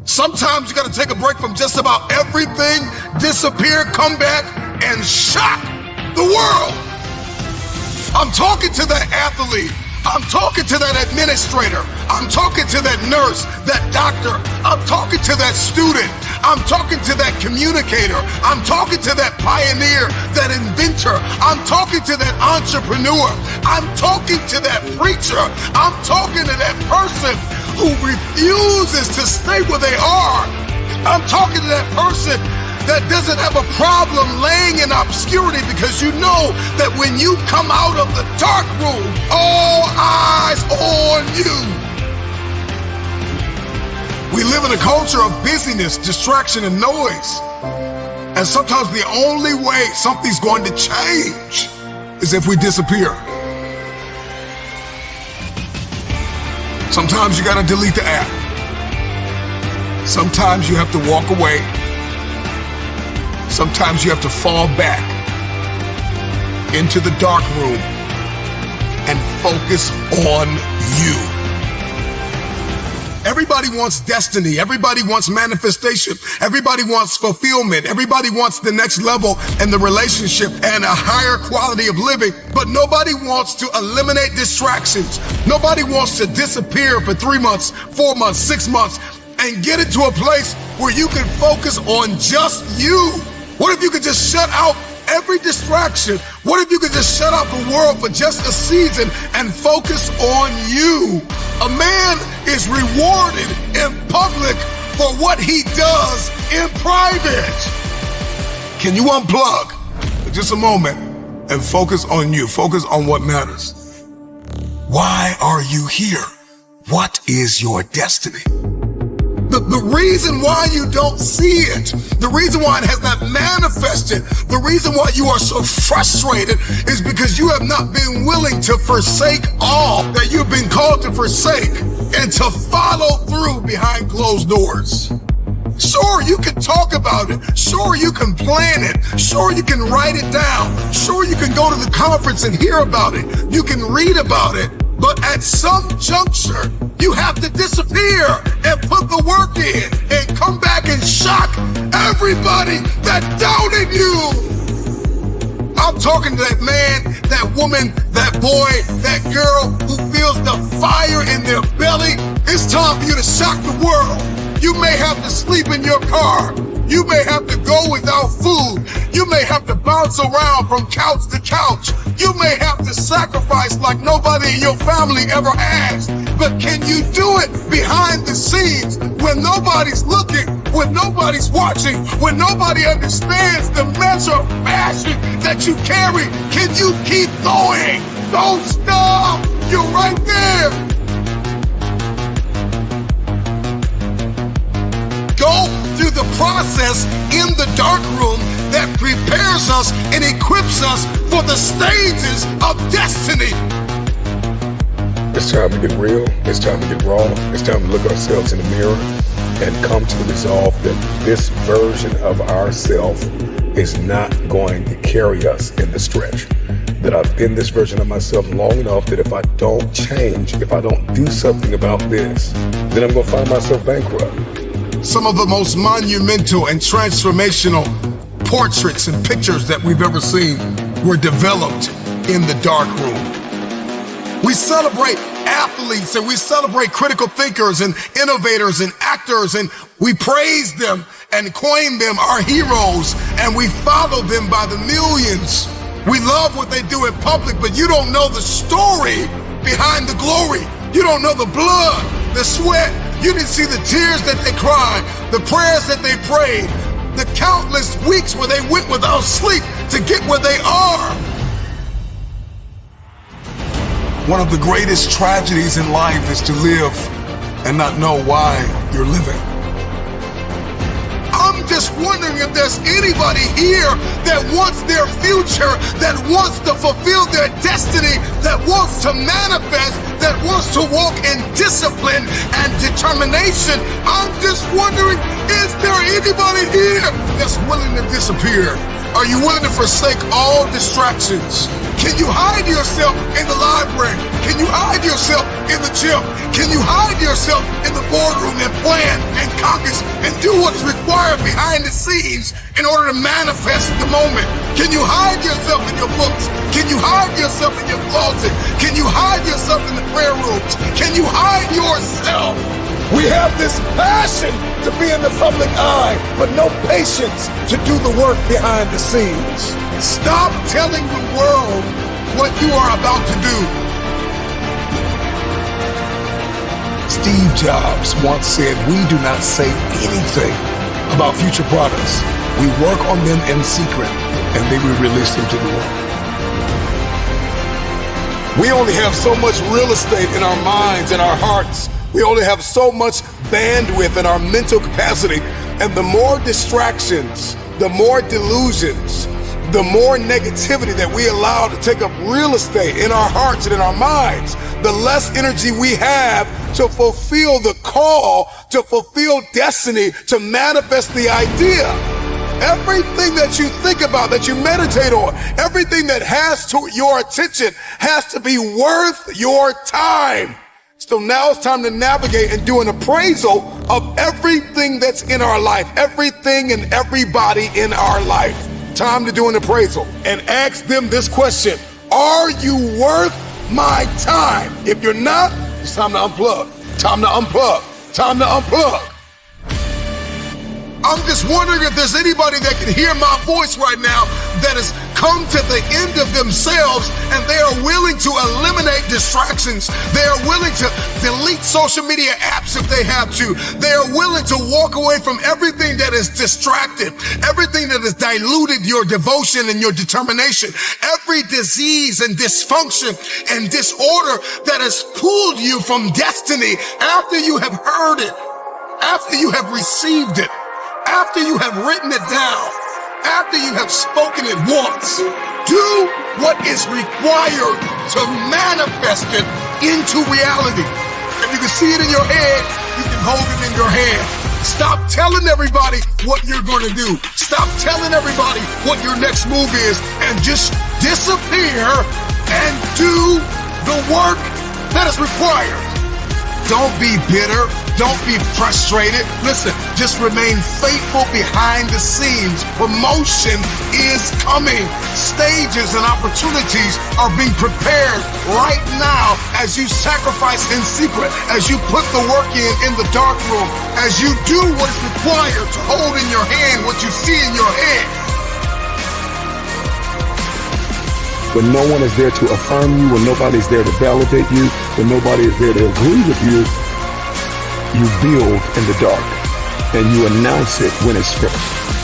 Sometimes you gotta take a break from just about everything, disappear, come back, and shock the world. I'm talking to that athlete. I'm talking to that administrator. I'm talking to that nurse, that doctor. I'm talking to that student. I'm talking to that communicator. I'm talking to that pioneer, that inventor. I'm talking to that entrepreneur. I'm talking to that preacher. I'm talking to that person who refuses to stay where they are. I'm talking to that person that doesn't have a problem laying in obscurity, because you know that when you come out of the dark room, all eyes on you. We live in a culture of busyness, distraction, and noise. And sometimes the only way something's going to change is if we disappear. Sometimes you gotta delete the app. Sometimes you have to walk away. Sometimes you have to fall back into the dark room and focus on you. Everybody wants destiny. Everybody wants manifestation. Everybody wants fulfillment. Everybody wants the next level in the relationship and a higher quality of living. But nobody wants to eliminate distractions. Nobody wants to disappear for 3 months, 4 months, 6 months, and get into a place where you can focus on just you. What if you could just shut out every distraction? What if you could just shut out the world for just a season and focus on you? A man is rewarded in public for what he does in private. Can you unplug for just a moment and focus on you? Focus on what matters. Why are you here? What is your destiny? The reason why you don't see it, the reason why it has not manifested, the reason why you are so frustrated is because you have not been willing to forsake all that you've been called to forsake and to follow through behind closed doors. Sure, you can talk about it. Sure, you can plan it. Sure, you can write it down. Sure, you can go to the conference and hear about it. You can read about it. But at some juncture, you have to disappear and put the work in and come back and shock everybody that doubted you. I'm talking to that man, that woman, that boy, that girl who feels the fire in their belly. It's time for you to shock the world. You may have to sleep in your car. You may have to go without food. You may have to bounce around from couch to couch. You may have to sacrifice like nobody in your family ever has. But can you do it behind the scenes when nobody's looking, when nobody's watching, when nobody understands the measure of passion that you carry? Can you keep going? Don't stop. You're right there. Go through the process in the dark room that prepares us and equips us for the stages of destiny. It's time to get real. It's time to get raw. It's time to look ourselves in the mirror and come to the resolve that this version of ourselves is not going to carry us in the stretch. That I've been this version of myself long enough that if I don't change, if I don't do something about this, then I'm going to find myself bankrupt. Some of the most monumental and transformational portraits and pictures that we've ever seen were developed in the dark room. We celebrate athletes and we celebrate critical thinkers and innovators and actors, and we praise them and coin them our heroes, and we follow them by the millions. We love what they do in public, but you don't know the story behind the glory. You don't know the blood, the sweat. You didn't see the tears that they cried, the prayers that they prayed, the countless weeks where they went without sleep to get where they are. One of the greatest tragedies in life is to live and not know why you're living. I'm just wondering if there's anybody here that wants their future, that wants to fulfill their destiny, that wants to manifest, that wants to walk in discipline and determination. I'm just wondering, is there anybody here that's willing to disappear? Are you willing to forsake all distractions? Can you hide yourself in the library? Can you hide yourself in the gym? Can you hide yourself in the boardroom and plan and caucus do what is required behind the scenes in order to manifest the moment? Can you hide yourself in your books? Can you hide yourself in your closet? Can you hide yourself in the prayer rooms? Can you hide yourself? We have this passion to be in the public eye, but no patience to do the work behind the scenes. Stop telling the world what you are about to do. Steve Jobs once said, "We do not say anything about future products. We work on them in secret, and then we release them to the world." We only have so much real estate in our minds and our hearts. We only have so much bandwidth in our mental capacity. And the more distractions, the more delusions, the more negativity that we allow to take up real estate in our hearts and in our minds, the less energy we have to fulfill the call, to fulfill destiny, to manifest the idea. Everything that you think about, that you meditate on, everything that has to your attention has to be worth your time. So now it's time to navigate and do an appraisal of everything that's in our life, everything and everybody in our life. Time to do an appraisal and ask them this question: are you worth my time? If you're not, it's time to unplug. Time to unplug. Time to unplug. I'm just wondering if there's anybody that can hear my voice right now that has come to the end of themselves and they are willing to eliminate distractions. They are willing to delete social media apps if they have to. They are willing to walk away from everything that is distracted, everything that has diluted your devotion and your determination, every disease and dysfunction and disorder that has pulled you from destiny after you have heard it, after you have received it, after you have written it down, after you have spoken it once. Do what is required to manifest it into reality. If you can see it in your head, you can hold it in your hand. Stop telling everybody what you're going to do. Stop telling everybody what your next move is, and just disappear and do the work that is required. Don't be bitter. Don't be frustrated. Listen, just remain faithful behind the scenes. Promotion is coming. Stages and opportunities are being prepared right now as you sacrifice in secret, as you put the work in the dark room, as you do what is required to hold in your hand what you see in your head. When no one is there to affirm you, when nobody's there to validate you, when nobody is there to agree with you, you build in the dark and you announce it when it's finished.